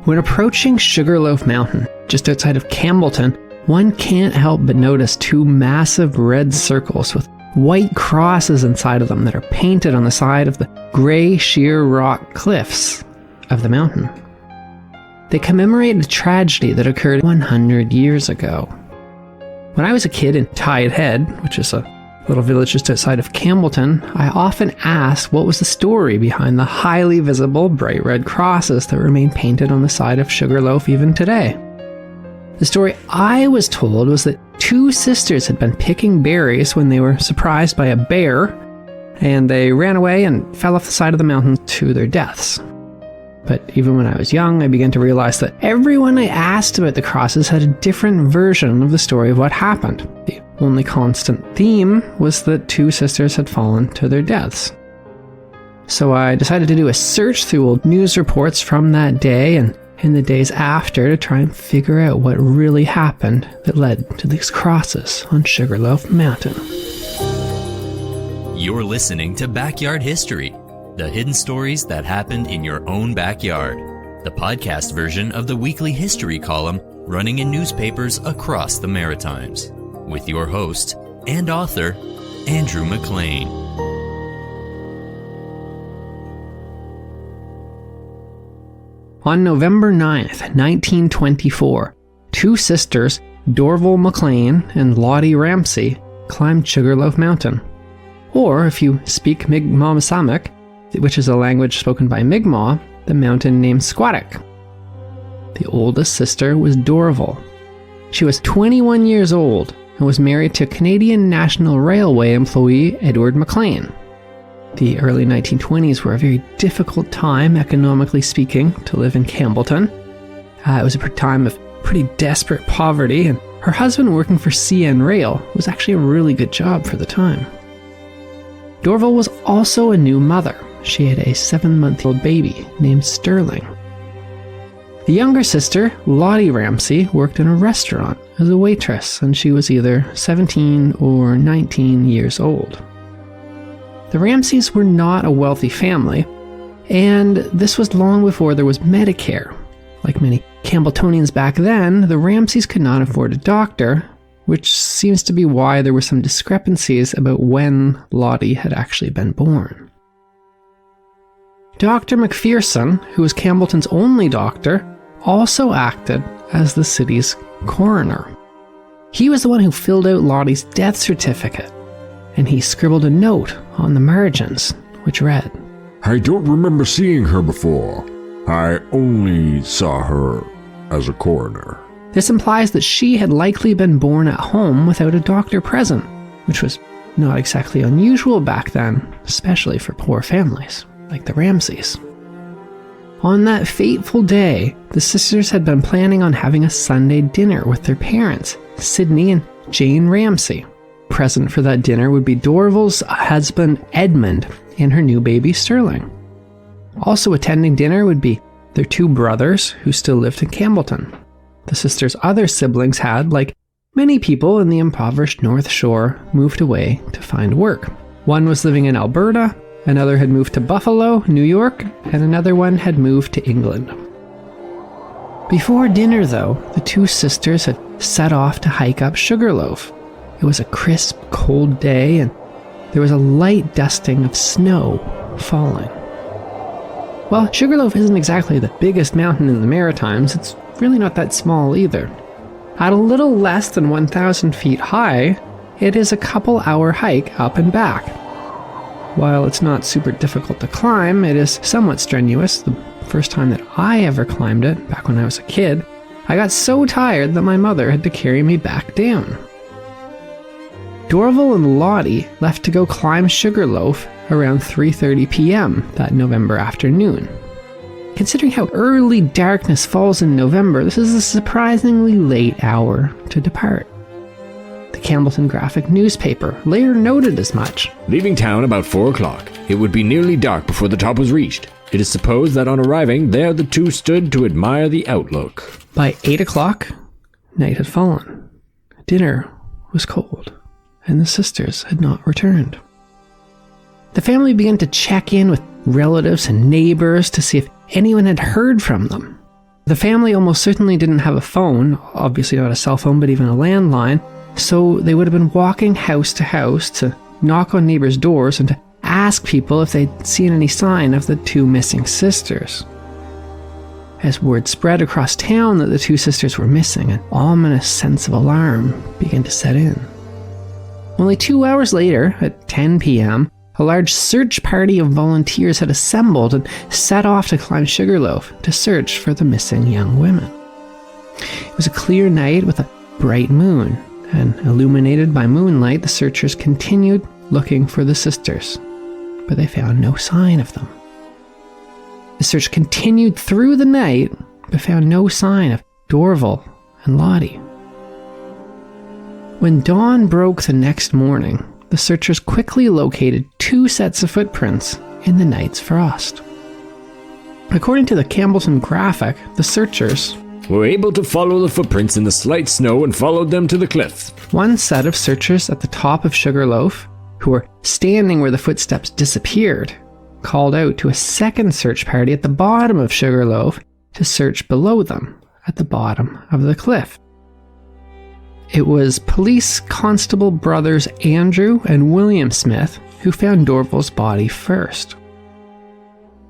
When approaching Sugarloaf Mountain, just outside of Campbellton, one can't help but notice two massive red circles with white crosses inside of them that are painted on the side of the gray sheer rock cliffs of the mountain. They commemorate a tragedy that occurred 100 years ago. When I was a kid in Tide Head, which is a little village just outside of Campbellton, I often asked what was the story behind the highly visible bright red crosses that remain painted on the side of Sugarloaf even today. The story I was told was that two sisters had been picking berries when they were surprised by a bear, and they ran away and fell off the side of the mountain to their deaths. But even when I was young, I began to realize that everyone I asked about the crosses had a different version of the story of what happened. The only constant theme was that two sisters had fallen to their deaths. So I decided to do a search through old news reports from that day and in the days after to try and figure out what really happened that led to these crosses on Sugarloaf Mountain. You're listening to Backyard History, the hidden stories that happened in your own backyard, the podcast version of the weekly history column running in newspapers across the Maritimes, with your host and author, Andrew McLean. On November 9th, 1924, two sisters, Dorval McLean and Lottie Ramsey, climbed Sugarloaf Mountain. Or, if you speak Mi'kmaq, which is a language spoken by Mi'kmaq, the mountain named Squatic. The oldest sister was Dorval. She was 21 years old and was married to Canadian National Railway employee Edward McLean. The early 1920s were a very difficult time, economically speaking, to live in Campbellton. It was a time of pretty desperate poverty, and her husband working for CN Rail was actually a really good job for the time. Dorval was also a new mother. She had a 7-month-old baby named Sterling. The younger sister, Lottie Ramsey, worked in a restaurant as a waitress, and she was either 17 or 19 years old. The Ramseys were not a wealthy family, and this was long before there was Medicare. Like many Campbelltonians back then, the Ramseys could not afford a doctor, which seems to be why there were some discrepancies about when Lottie had actually been born. Dr. McPherson, who was Campbellton's only doctor, also acted as the city's coroner. He was the one who filled out Lottie's death certificate, and he scribbled a note on the margins, which read, "I don't remember seeing her before. I only saw her as a coroner." This implies that she had likely been born at home without a doctor present, which was not exactly unusual back then, especially for poor families like the Ramseys. On that fateful day, the sisters had been planning on having a Sunday dinner with their parents, Sidney and Jane Ramsey. Present for that dinner would be Dorval's husband, Edmund, and her new baby, Sterling. Also attending dinner would be their two brothers, who still lived in Campbellton. The sisters' other siblings had, like many people in the impoverished North Shore, moved away to find work. One was living in Alberta, another had moved to Buffalo, New York, and another one had moved to England. Before dinner, though, the two sisters had set off to hike up Sugarloaf. It was a crisp, cold day, and there was a light dusting of snow falling. While Sugarloaf isn't exactly the biggest mountain in the Maritimes, it's really not that small either. At a little less than 1,000 feet high, it is a couple-hour hike up and back. While it's not super difficult to climb, it is somewhat strenuous. The first time that I ever climbed it, back when I was a kid, I got so tired that my mother had to carry me back down. Dorval and Lottie left to go climb Sugarloaf around 3:30 p.m. that November afternoon. Considering how early darkness falls in November, this is a surprisingly late hour to depart. The Campbellton Graphic newspaper later noted as much. Leaving town about 4 o'clock, it would be nearly dark before the top was reached. It is supposed that on arriving, there the two stood to admire the outlook. By 8 o'clock, night had fallen. Dinner was cold, and the sisters had not returned. The family began to check in with relatives and neighbors to see if anyone had heard from them. The family almost certainly didn't have a phone, obviously not a cell phone, but even a landline, so they would have been walking house to house to knock on neighbors' doors and to ask people if they'd seen any sign of the two missing sisters. As word spread across town that the two sisters were missing, an ominous sense of alarm began to set in. Only 2 hours later, at 10 p.m., a large search party of volunteers had assembled and set off to climb Sugarloaf to search for the missing young women. It was a clear night with a bright moon, and illuminated by moonlight, the searchers continued looking for the sisters, but they found no sign of them. The search continued through the night, but found no sign of Dorval and Lottie. When dawn broke the next morning, the searchers quickly located 2 sets of footprints in the night's frost. According to the Campbellton Graphic, the searchers were able to follow the footprints in the slight snow and followed them to the cliffs. One set of searchers at the top of Sugarloaf, who were standing where the footsteps disappeared, called out to a second search party at the bottom of Sugarloaf to search below them at the bottom of the cliff. It was police constable brothers Andrew and William Smith who found Dorval's body first.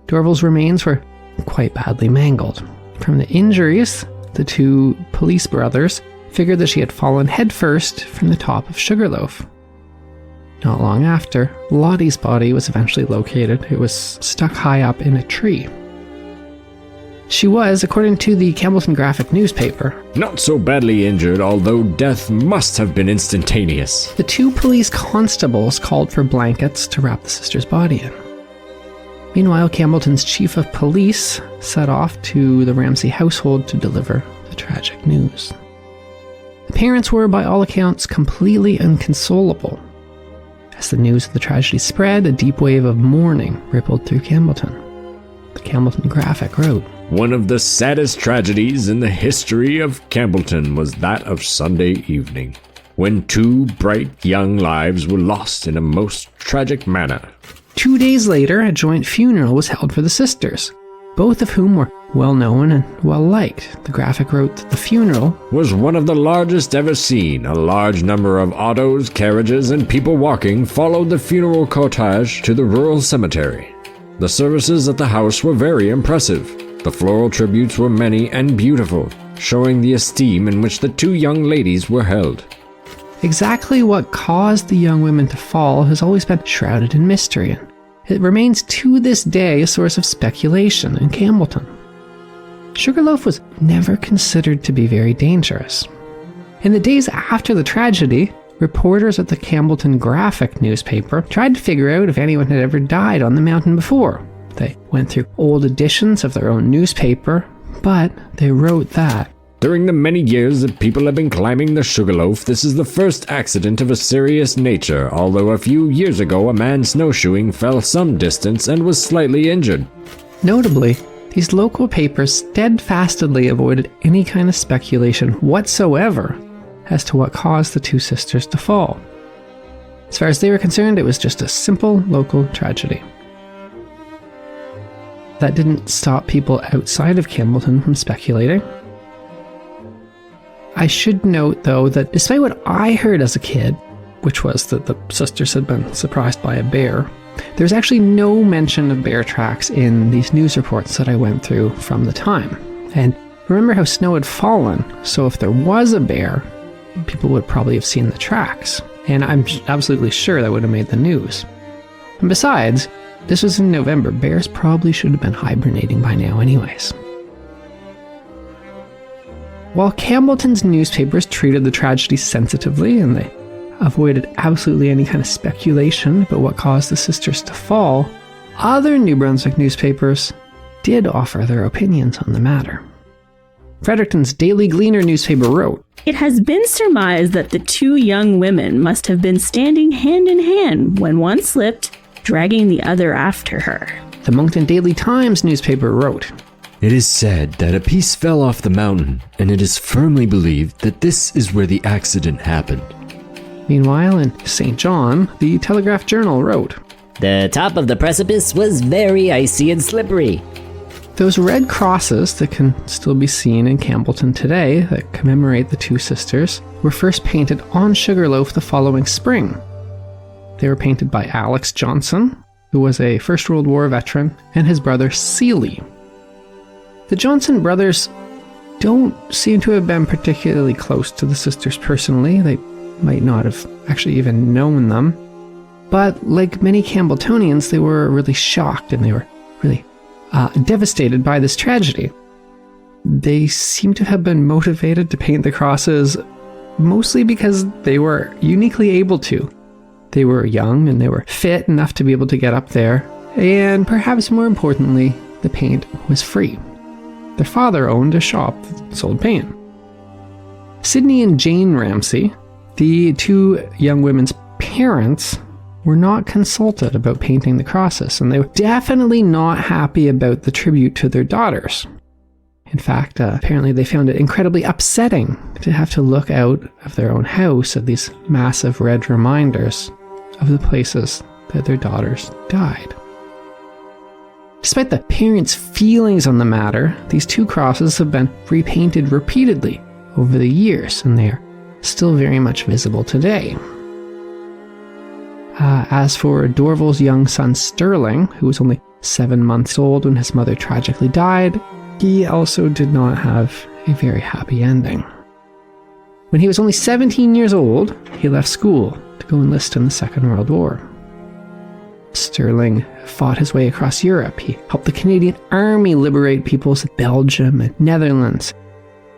Dorval's remains were quite badly mangled. From the injuries, the 2 police brothers figured that she had fallen headfirst from the top of Sugarloaf. Not long after, Lottie's body was eventually located. It was stuck high up in a tree. She was, according to the Campbellton Graphic newspaper, not so badly injured, although death must have been instantaneous. The 2 police constables called for blankets to wrap the sister's body in. Meanwhile, Campbellton's chief of police set off to the Ramsay household to deliver the tragic news. The parents were, by all accounts, completely inconsolable. As the news of the tragedy spread, a deep wave of mourning rippled through Campbellton. The Campbellton Graphic wrote, "One of the saddest tragedies in the history of Campbellton was that of Sunday evening, when 2 bright young lives were lost in a most tragic manner." 2 days later, a joint funeral was held for the sisters, both of whom were well known and well liked. The Graphic wrote that the funeral was one of the largest ever seen. A large number of autos, carriages, and people walking followed the funeral cortege to the rural cemetery. The services at the house were very impressive. The floral tributes were many and beautiful, showing the esteem in which the 2 young ladies were held. Exactly what caused the young women to fall has always been shrouded in mystery, and it remains to this day a source of speculation in Campbellton. Sugarloaf was never considered to be very dangerous. In the days after the tragedy, reporters at the Campbellton Graphic newspaper tried to figure out if anyone had ever died on the mountain before. They went through old editions of their own newspaper, but they wrote that during the many years that people have been climbing the Sugarloaf, this is the first accident of a serious nature, although a few years ago a man snowshoeing fell some distance and was slightly injured. Notably, these local papers steadfastly avoided any kind of speculation whatsoever as to what caused the 2 sisters to fall. As far as they were concerned, it was just a simple local tragedy. That didn't stop people outside of Campbellton from speculating. I should note, though, that despite what I heard as a kid, which was that the sisters had been surprised by a bear, there's actually no mention of bear tracks in these news reports that I went through from the time. And remember how snow had fallen, so if there was a bear, people would probably have seen the tracks. And I'm absolutely sure that would have made the news. And besides, this was in November. Bears probably should have been hibernating by now anyways. While Campbellton's newspapers treated the tragedy sensitively and they avoided absolutely any kind of speculation about what caused the sisters to fall, other New Brunswick newspapers did offer their opinions on the matter. Fredericton's Daily Gleaner newspaper wrote, "It has been surmised that the 2 young women must have been standing hand in hand when one slipped, dragging the other after her." The Moncton Daily Times newspaper wrote, "It is said that a piece fell off the mountain, and it is firmly believed that this is where the accident happened." Meanwhile, in St. John, the Telegraph Journal wrote, "The top of the precipice was very icy and slippery." Those red crosses that can still be seen in Campbellton today that commemorate the two sisters were first painted on Sugarloaf the following spring. They were painted by Alex Johnson, who was a First World War veteran, and his brother Seeley. The Johnson brothers don't seem to have been particularly close to the sisters personally. They might not have actually even known them. But like many Campbelltonians, they were really shocked and they were really devastated by this tragedy. They seem to have been motivated to paint the crosses mostly because they were uniquely able to. They were young and they were fit enough to be able to get up there, and perhaps more importantly, the paint was free. Their father owned a shop that sold paint. Sydney and Jane Ramsay, the two young women's parents, were not consulted about painting the crosses, and they were definitely not happy about the tribute to their daughters. In fact, apparently they found it incredibly upsetting to have to look out of their own house at these massive red reminders of the places that their daughters died. Despite the parents' feelings on the matter, these two crosses have been repainted repeatedly over the years, and they are still very much visible today. As for Dorval's young son Sterling, who was only 7 months old when his mother tragically died, he also did not have a very happy ending. When he was only 17 years old, he left school to go enlist in the Second World War. Sterling fought his way across Europe. He helped the Canadian Army liberate peoples of Belgium and Netherlands.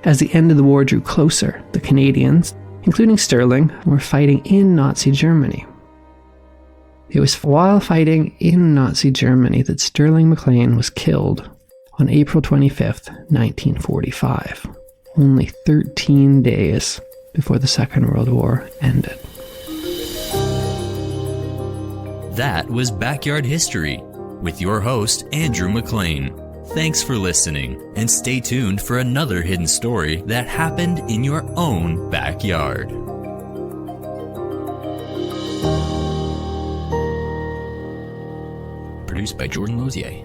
As the end of the war drew closer, the Canadians, including Sterling, were fighting in Nazi Germany. It was while fighting in Nazi Germany that Sterling McLean was killed on April 25th, 1945, only 13 days before the Second World War ended. That was Backyard History with your host, Andrew McLean. Thanks for listening, and stay tuned for another hidden story that happened in your own backyard. Produced by Jordan Lozier.